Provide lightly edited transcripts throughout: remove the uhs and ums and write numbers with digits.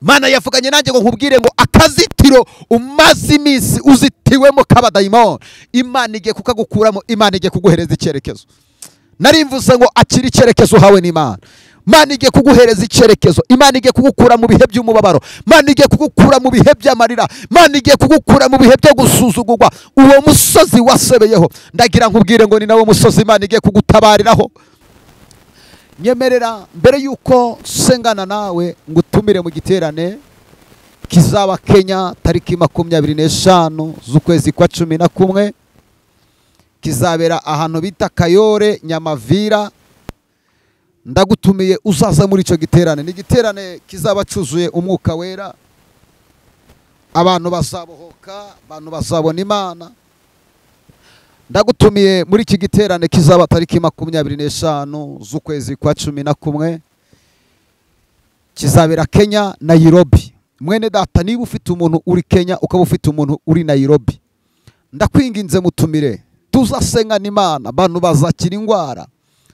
Imana yavuganye nanjye ngo nkubwire ngo akazitiro umaze iminsi uzitiwemo k'abadayimoni, Imana igiye kukagukuramo, Imana igiye kuguhereza icyerekezo. Nari mvuze ngo akira icyerekezo uhawe n'Imana. Imana igiye kuguhereza icyerekezo, Imana igiye kugukura mu bihe by'umubabaro, Imana igiye kugukura mu bihe by'amarira, Imana igiye kugukura mu bihe byo gusuzugurwa. Uwo musozi wasebeyeho, ndagira nkubwire ngo ni nawo musozi Imana igiye kugutabariraho. Nyemerera mbere yuko sengana nawe ngutumire mu giterane kizaba Kenya tariki 25 z'ukwezi kwa 11, kizabera ahantu bita Kayore Nyamavira. Ndagutumiye uzaza muri icyo giterane. Ni igiterane kizaba cyuzuye umwuka wera, abantu bazabohoka, abantu bazabona Imana. Ndagutumiye muri iki giterane kizaba tariki 25 z'ukwezi kwa 11, kizabera Kenya Nairobi. Mwene data, niba ufite umuntu uri Kenya ukaba ufite umuntu uri Nairobi, ndakwinginze mutumire tuzasengana Imana, abantu bazakira indwara.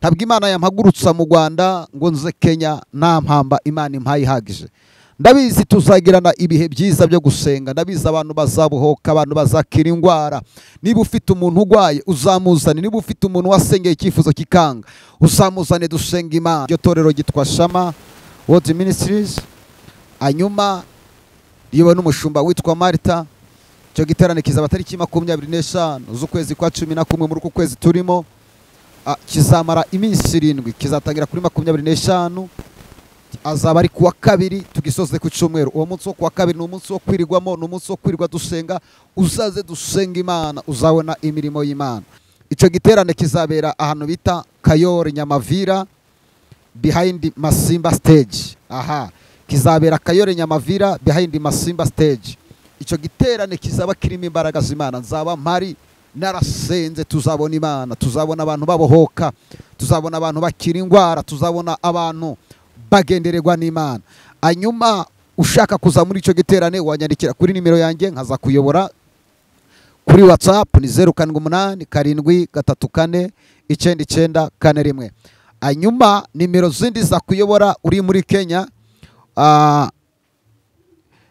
Ntabwo Imana yampagurutsa mu Rwanda ngo nze Kenya nta mpamba Imana impaye ihagije. Ndabizi tuzagirana ibihe byiza byo gusenga, ndabizi abantu bazabohoka, abantu bazakira indwara. Niba ufite umuntu urwaye uzamuzane, niba ufite umuntu wasengeye icyifuzo kikanga uzamuzane dusenga Imana. Iryo torero gitwa Shama World Ministries, hanyuma riyobowe n'umushumba witwa Martha. Icyo giterane kizaba tariki 25 z'ukwezi kwa 11 muri uku kwezi turimo. Kizamara iminsi 7, kizatangira kuri 25, azaba ari kuwa kabiri tugisoze ku cyumweru. Uwo munsi wo kuwa kabiri ni umunsi wo kwirigwamo, ni umunsi wo kwirirwa dusenga. Uzaze dusenga Imana, uzabona imirimo y'Imana. Icyo giterane kizabera ahantu bita Kayore Nyamavira behind Masimba stage. Kizabera Kayore Nyamavira behind Masimba stage. Icyo giterane kizaba kirimo imbaraga z'Imana. Nzaba mpari narasenze, tuzabona Imana, tuzabona abantu babohoka, tuzabona abantu bakira indwara, tuzabona abantu bagendererwa n'Imana. Hanyuma ushaka kuza muri icyo giterane wanyandikira kuri nimero yanjye nkaza kuyobora kuri WhatsApp ni 0788349941. Hanyuma nimero zindi za kuyobora uri muri Kenya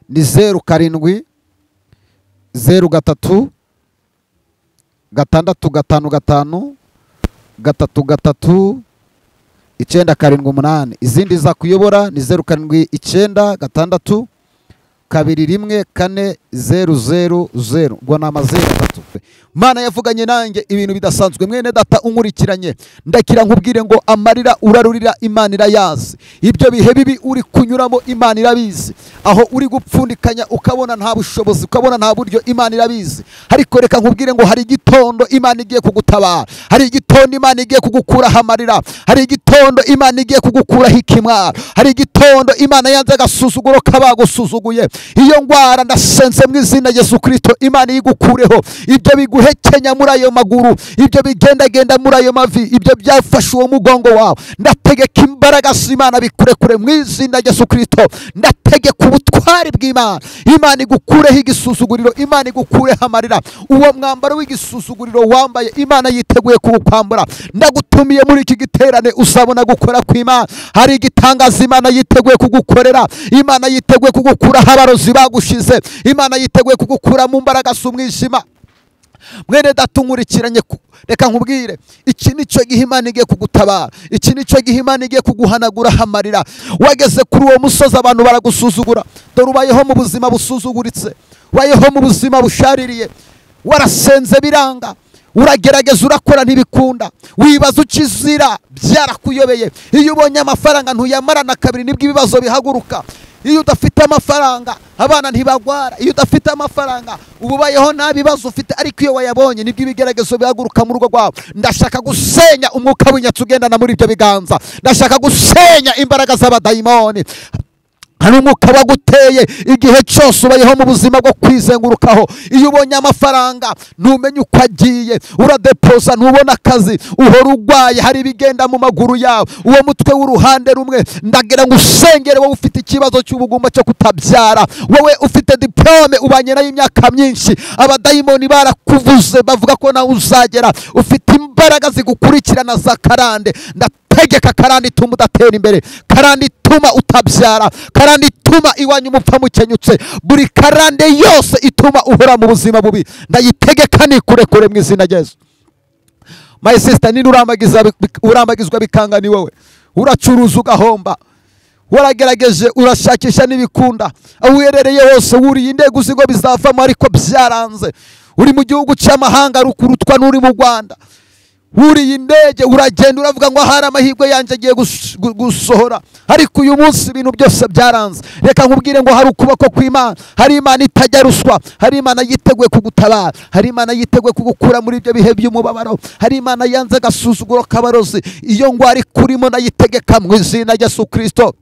ni 07 03 655 3 978. Izindi za kuyobora ni 0796 2144000. Ngo na mazero 3. Mana yavuganye nanjye ibintu bidasanzwe. Mwene data unkurikiranye, ndakira nkubwire ngo amarira urarurira Imana irayazi. Ibyo bihe bibi uri kunyuramo Imana irabizi. Aho uri gupfundikanya ukabona nta bushobozi, ukabona nta buryo, Imana irabizi. Ariko reka nkubwire ngo hari igitondo Imana igiye kugutabara, hari igitondo Imana igiye kugukuraho amarira, hari igitondo Imana igiye kugukuraho ikimwaro, hari igitondo Imana yanze agasuzuguro kabagusuzuguye. Iyo ndwara ndasenze mu izina Yesu Kristo, Imana yigukureho. Ibyo biguhekenya muri ayo maguru, ibyo bigendagenda muri ayo mavi, ibyo byafashe uwo mugongo wawe, ndategeka imbaraga z'Imana bikurekure mu izina Yesu Kristo. Ndategeka ubutwari bw'Imana, Imana igukureho igisuzuguriro, Imana igukureho amarira. Uwo mwambaro w'igisuzuguriro wambaye, Imana yiteguye kuwukwambura. Ndagutumiye muri iki giterane uzabona gukora kw'Imana. Hari igitangaza Imana yiteguye kugukorera. Imana yiteguye kugukuraho abarozi bagushize, Imana yiteguye kugukura mu mbaraga z'umwijima. Mwene data unkurikiranye, reka nkubwire, iki nicyo gihe Imana igiye kugutabara, iki nicyo gihe Imana igiye kuguhanagura amarira. Wageze kuri uwo musozi abantu baragusuzugura, dore ubayeho mu buzima busuzuguritse, ubayeho mu buzima bushaririye, warasenze biranga, uragerageza urakora ntibikunda, wibaza ukizira byarakuyobeye. Iyo ubonye amafaranga ntuyamarana kabiri nibwo ibibazo bihaguruka. Iyo udafite amafaranga abana ntibagwara, iyo udafite amafaranga ububayeho nta bibazo ufite, ariko iyo wayabonye nibwo ibigeragezo bihaguruka mu rugo rwawe. Ndashaka gusenya umwuka w'inyatsi ugendana muri ibyo biganza, ndashaka gusenya imbaraga z'abadayimoni. Hari umwuka waguteye igihe cyose ubayeho mu buzima bwo kwizengurukaho. Iyo ubonye amafaranga ntumenye uko agiye, uradeposa ntubona akazi, uhora urwaye, hari ibigenda mu maguru yawe, uwo mutwe w'uruhande rumwe. Ndagira ngo usengere wowe ufite ikibazo cy'ubugumba cyo kutabyara, wowe ufite diplome ubanye nayo imyaka myinshi, abadayimoni barakuvuze bavuga ko nawe uzagera, ufite imbaraga zigukurikirana za karande. Ndategeka karande ituma udatera imbere, karande ituma ituma utabyara, karande ituma iwanyu mupfa mukenyutse, buri karande yose ituma uhora mu buzima bubi ndayitegeka nikurekure mu izina rya Yesu. My sister, nini urambagizwa bikanga ni wowe, uracuruza ugahomba, waragerageje urashakisha n'ibikunda, aho uherereye hose wuriye indego uzi ngo bizavamo ariko byaranze, uri mu gihugu cy'amahanga rukurutwa n'uri mu Rwanda, wuriye indege uragenda uravuga ngo hari amahirwe yanjye agiye gusohora, ariko uyu munsi ibintu byose byaranze. Reka nkubwire ngo hari ukuboko kw'Imana, hari Imana itajya ruswa, hari Imana yiteguye kugutabara, hari Imana yiteguye kugukura muri ibyo bihe by'umubabaro, hari Imana yanze agasuzuguro k'abarozi. Iyo ngwari kurimo nayitegeka mu izina rya Yesu Kristo.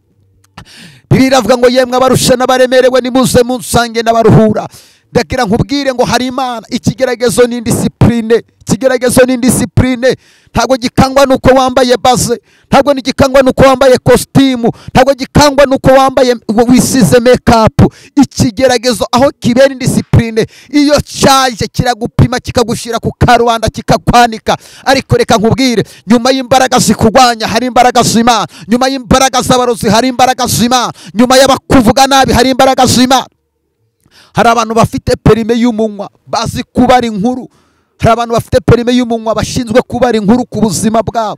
Bibiliya iravuga ngo yemwe abarusha n'abaremerewe nimuze munsange n'abaruhura. Ndagira nkubwire ngo hari Imana. Ikigeragezo ni discipline, ikigeragezo ni discipline. Ntabwo gikangwa nuko wambaye baze, ntabwo nigikangwa nuko wambaye costume, ntabwo gikangwa nuko wambaye wisize makeup. Ikigeragezo aho kibera discipline, iyo cyaje kiragupima kikagushira ku karubanda kikakwanika. Ariko reka nkubwire, nyuma y'imbaraga zikugwanya hari imbaraga z'Imana, nyuma y'imbaraga z'abarozi hari imbaraga z'Imana, nyuma y'abakuvuga nabi hari imbaraga z'Imana. Hari abantu bafite perime y'umunwa bazi kubara inkuru, hari abantu bafite perime y'umunwa bashinzwe kubara inkuru ku buzima bwabo,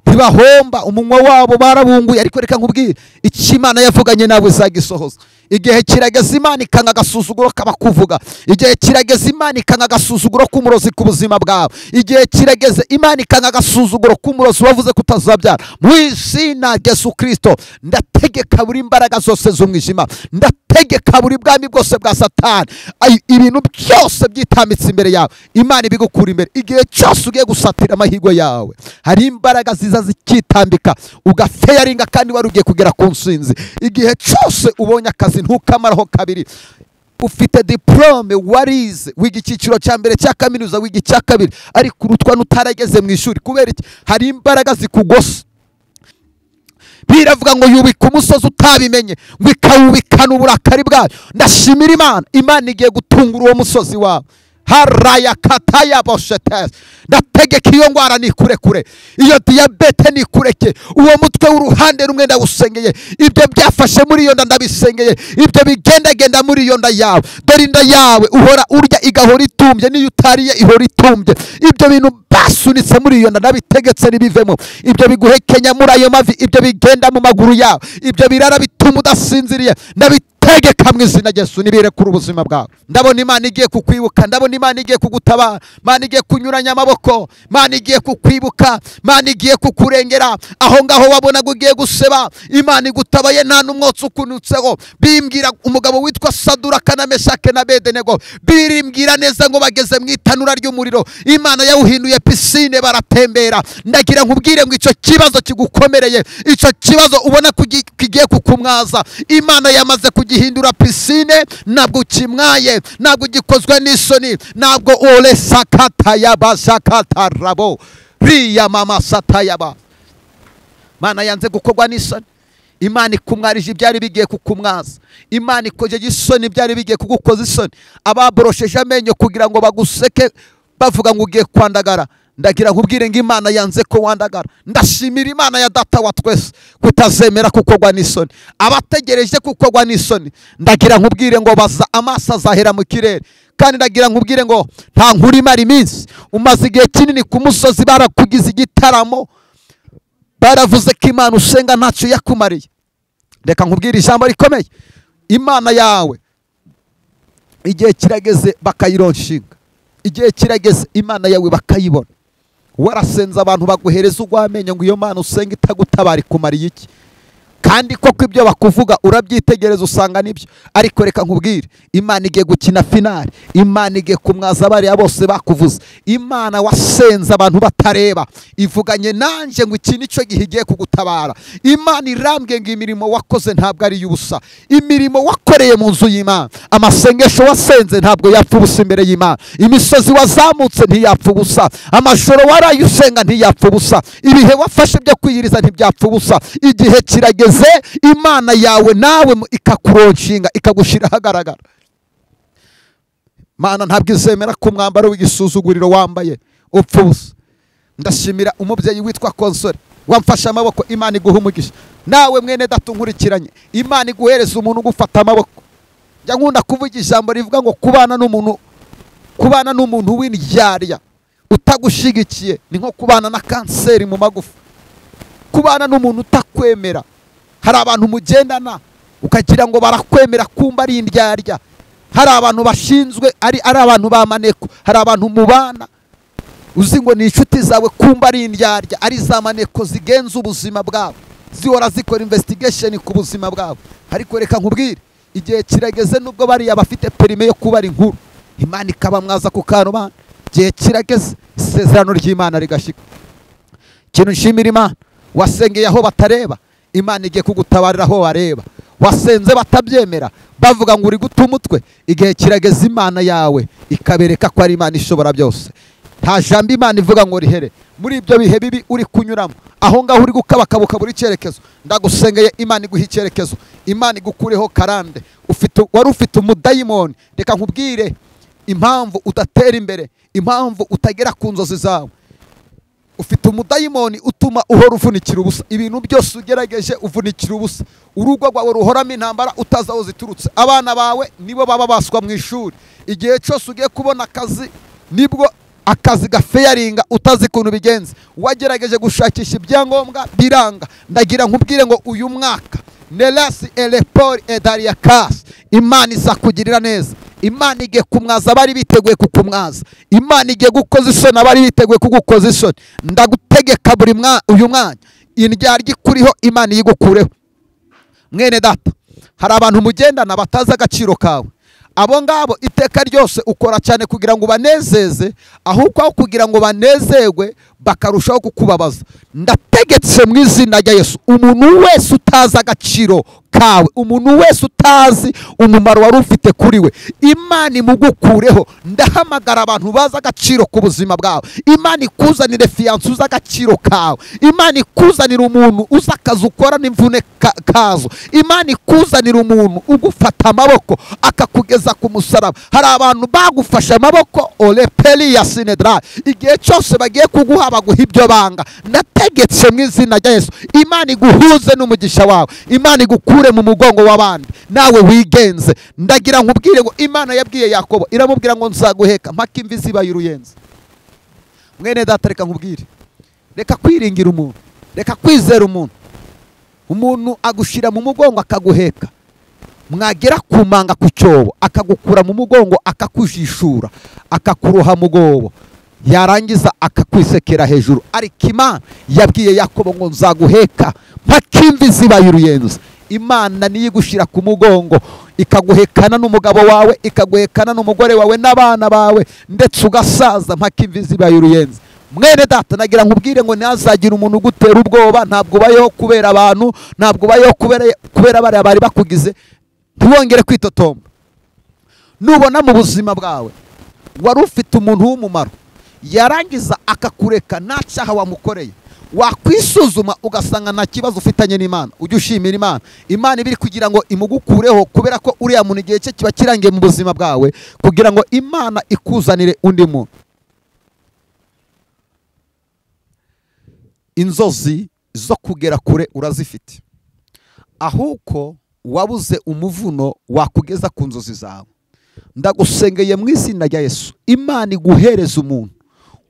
ntibahomba, umunwa wabo barabunguye. Ariko reka nkubwire, icyo Imana yavuganye nawe izagisohoza. Igihe kirageze Imana ikanga agasuzuguro k'abakuvuga, igihe kirageze Imana ikanga agasuzuguro k'umurozi ku buzima bwawe, igihe kirageze Imana ikanga agasuzuguro k'umurozi wavuze kutazabyara. Mu izina rya Yesu Kristo ndategeka buri imbaraga zose z'umwijima, ndategeka buri bwami bwose bwa Satani, ibintu byose byitambitse imbere yawe Imana ibigukura imbere. Igihe cyose ugiye gusatira amahirwe yawe hari imbaraga ziza zikitambika ugafeyaringa kandi wari ugiye kugera ku nsinzi. Igihe cyose ubonye akazi ntukamaraho kabiri, ufite diplome warize, wiga icyiciro cya mbere cya kaminuza, wiga icya kabiri, ariko urutwa nutarageze mu ishuri. Kubera iki? Hari imbaraga zikugose. Biravuga ngo yubika umusozi utabimenye, ngo ikawubikana uburakari bwayo. Ndashimira Imana, Imana igiye gutungura uwo musozi wawe. Haraya kataya boshetes. Ndategeka iyo ngwara nikurekure, iyo diabete nikureke, uwo mutwe w'uruhande rumwe ndawusengeye, ibyo byafashe muri iyo nda ndabisengeye, ibyo bigendagenda muri iyo nda yawe. Dore inda yawe uhora urya igahora itumbye, niyo utariye ihora itumbye. Ibyo bintu basunitse muri iyo nda ndabitegetse nibivemo, ibyo biguhekenya muri ayo mavi, ibyo bigenda mu maguru yawe, ibyo birara bituma udasinziriye, tegeka mu izina rya Yesu nibirekura ubuzima bwawe. Ndabona Imana igiye kukwibuka, ndabona Imana igiye kugutabara, Imana igiye kunyuranya amaboko, Imana igiye kukwibuka, Imana igiye kukurengera. Aho ngaho wabonaga ugiye guseba, Imana igutabaye nta n'umwotsi ukunutseho. Bimbwira umugabo witwa Saduraka na Meshake na Abedenego, birimbwira neza ngo bageze mu itanura ry'umuriro, Imana yawuhinduye pisine baratembera. Ndagira nkubwire ngo icyo kibazo kigukomereye, icyo kibazo ubona kigiye kukumwaza, Imana yamaze hindura pisine, ntabwo kimwaye, ntabwo gikozwe n'isoni, ntabwo ole sakata yaba sakata rabo riya mama satayaba. Mana yanze gukorwa n'isoni, Imana ikumwarije ibyari bigiye kukumwaza, Imana ikojeje isoni byari bigiye kugukoza isoni. Ababorosheje amenyo kugira ngo baguseke bavuga ngo ugiye kwandagara, ndagira nkubwire ngo Imana yanze ko wandagara. Ndashimira Imana ya data wa twese kutazemera kukorwa n'isoni. Abategereje kukorwa n'isoni, ndagira nkubwire ngo baza amaso azahera mu kirere. Kandi ndagira nkubwire ngo nta nkuru imara iminsi, umaze igihe kinini ku musozi barakugize igitaramo, baravuze ko Imana usenga ntacyo yakumariye. Reka nkubwire ijambo rikomeye, Imana yawe igihe kirageze bakayironshinga, igihe kirageze Imana yawe bakayibona. Warasenze abantu baguhereza ugwamenyo ngo iyo Mana usenga itagutabara kumariye iki? Kandi koko ibyo bakuvuga urabyitegereza usanga nibyo. Ariko reka nkubwire, Imana igiye gukina finale, Imana igiye kumwaza bariya bose bakuvuze. Imana wasenze abantu batareba ivuganye nanje ngo iki nico gihe igiye kugutabara. Imana irambye ngo imirimo wakoze ntabwo ari y'ubusa, imirimo wakoreye mu nzu y'Imana, amasengesho wasenze ntabwo yapfa ubusa imbere y'Imana, imisozi wazamutse ntiyapfa ubusa, amajoro waraye usenga ntiyapfa ubusa, ibihe wafashe byo kwiyiriza ntibyapfa ubusa. Igihe kirageze Imana yawe nawe ikakuronshinga ikagushira hagaragara. Mana ntabwo izemera ko umwambaro w'igisuzuguriro wambaye upfa ubusa. Ndashimira umubyeyi witwa Konsole wamfashe amaboko, Imana iguha umugisha. nawe mwene data unkurikiranye, Imana iguhereza umuntu ugufata amaboko. Njya nkunda kuvuga ijambo rivuga ngo kubana n'umuntu w'indyarya utagushigikiye ni nko kubana na kanseri mu magufa. Kubana n'umuntu utakwemera, hari abantu mugendana ukagira ngo barakwemera kumba ari indyarya. Hari abantu bashinzwe ari abantu bamaneko, hari abantu mubana uzi ngo ni inshuti zawe kumba ari indyarya, ari za maneko zigenza ubuzima bwabo, zihora zikora investigation ku buzima bwabo. Ariko reka nkubwire, igihe kirageze nubwo bariya bafite perime yo kuba ari inkuru, Imana ikaba mwaza ku karubanda. Igihe kirageze isezerano ry'Imana rigashika. Kintu nshimira Imana, wasengeye aho batareba, Imana igiye kugutabarira aho wareba. Wasenze batabyemera bavuga ngo uri guta umutwe, igihe kirageze Imana yawe ikabereka ko ari Imana ishobora byose. Nta jambo Imana ivuga ngo rihere. Muri ibyo bihe bibi uri kunyuramo, aho ngaho uri gukabakabuka buri cyerekezo, ndagusengeye Imana iguha icyerekezo, Imana igukureho karande. Wari ufite umudayimoni, reka nkubwire impamvu udatera imbere, impamvu utagera ku nzozi zawe. Ufite umudayimoni utuma uhora uvunikira ubusa, ibintu byose ugerageje uvunikira ubusa. Urugo rwawe ruhoramo intambara utazi aho ziturutse. Abana bawe nibo baba baswa mu ishuri, igihe cyose ugiye kubona akazi nibwo akazi gafeyaringa utazi kuntu bigenze. Wagerageje gushakisha ibyangombwa biranga. Ndagira nkubwire ngo uyu mwaka Nelasi elepori edariakas, Imana izakugirira neza. Imana igiye kumwaza abari biteguye kukumwaza. Imana igiye gukoza isoni abari biteguye kugukoza isoni. Ndagutegeka uyu mwanya indyarya ikuriho Imana yigukureho. Mwene data, hari abantu mugendana batazi agaciro kawe. Abo ngabo iteka ryose ukora cyane kugira ngo banezeze, ahubwo kugira ngo banezerwe bakarushaho kukubabaza. Ndategetse mu izina rya Yesu, umuntu wese utazi agaciro kawe, umuntu wese utazi umumaro wari ufite kuri we, Imana imugukureho. Ndahamagara abantu bazi agaciro ku buzima bwawe. Imana ikuzanire fiyanse uzi agaciro kawe. Imana ikuzanire umuntu uzi akazi ukora n'imvune kazo. Imana ikuzanire umuntu ugufata amaboko akakugeza ku musaraba. Hari abantu bagufashe amaboko oreperi ya sinedra, igihe cyose bagiye kuguha baguha ibyo banga. Ndategetse mu izina rya Yesu, Imana iguhuze n'umugisha wawe, Imana igukure mu mugongo w'abandi, nawe wigenze. Ndagira nkubwire ngo Imana yabwiye Yakobo, iramubwira ngo nzaguheka mpaka imvi zibaye uruyenzi. Mwene data, reka nkubwire, reka kwiringira umuntu, reka kwizera umuntu. Umuntu agushira mu mugongo akaguheka, mwagera kumanga ku cyobo akagukura mu mugongo akakujishura akakuroha mugobo, yarangiza akakwisekera hejuru. Ariko Imana yabwiye Yakobo ngo nzaguheka mpaka imvi zibaye uruyenzi. Imana niyo igushira ku mugongo ikaguhekana n'umugabo wawe, ikaguhekana n'umugore wawe n'abana bawe, ndetse ugasaza mpaka imvi zibaye uruyenzi. Mwene data, nagira nkubwire ngo ntazagira umuntu ugutera ubwoba. Ntabwo ubayeho kubera abantu, ntabwo ubayeho kubera bariya bari bakugize. Ntiwongere kwitotomba. Nubona mu buzima bwawe wari ufite umuntu w'umumaro, yarangiza akakureka nta cyaha wamukoreye, wakwisuzuma ugasanga nta kibazo ufitanye n'Imana, ujye ushimira Imana. Imana ibiri kugira ngo imugukureho, kubera ko uriya muntu igihe cye kiba kirangiye mu buzima bwawe, kugira ngo Imana ikuzanire undi muntu. Inzozi zo kugera kure urazifite, ahubwo wabuze umuvuno wakugeza ku nzozi zawe. Ndagusengeye mu izina rya Yesu, Imana iguhereza umuntu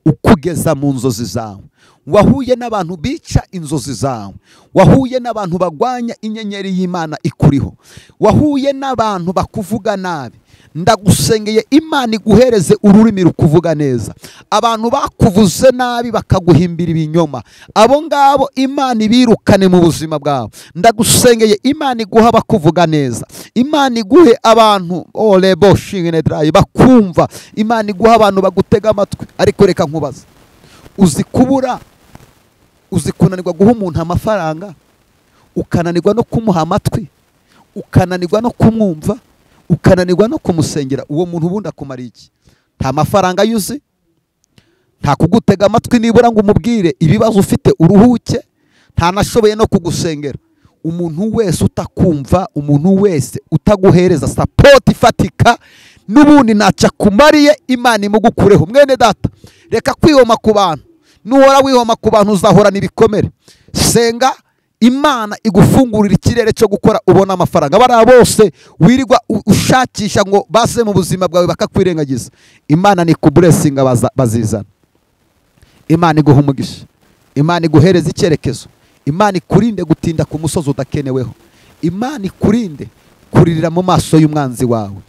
ukugeza mu nzozi zawe. Wahuye n'abantu bica inzozi zawe, wahuye n'abantu bagwanya inyenyeri y'Imana ikuriho, wahuye n'abantu bakuvuga nabi. Ndagusengeye Imana iguhereze ururimi rukuvuga neza. Abantu bakuvuze nabi bakaguhimbira ibinyoma, abo ngabo Imana ibirukane mu buzima bwawe. Ndagusengeye Imana iguha bakuvuga neza, Imana iguhe abantu orebo shingenedrai bakumva, Imana iguha abantu bagutega amatwi. Ariko reka nkubaza, uzi kubura, uzi kunanirwa guha umuntu amafaranga, ukananirwa no kumuha amatwi, ukananirwa no kumwumva, ukananirwa no kumusengera. Uwo muntu ubundi akumara iki? Nta mafaranga yuzi, nta kugutega amatwi nibura ngo umubwire ibibazo ufite uruhuke, nta nashoboye no kugusengera. Umuntu wese utakumva, umuntu wese utaguhereza support ifatika, n'ubundi naca kumariye, Imana imugukureho. Mwene data, reka kwihoma ku bantu. Nuhora wihoma ku bantu uzahorana ibikomere. Senga Imana igufungurira ikirere cyo gukora ubona amafaranga. Bari bose wirirwa ushakisha ngo baze mu buzima bwawe bakakwirengagiza, Imana ni kublessinga bazizana. Imana iguha umugisha, Imana iguhereza icyerekezo, Imana ikurinde gutinda ku musozi udakeneweho, Imana ikurinde kuririra mu maso y'umwanzi wawe.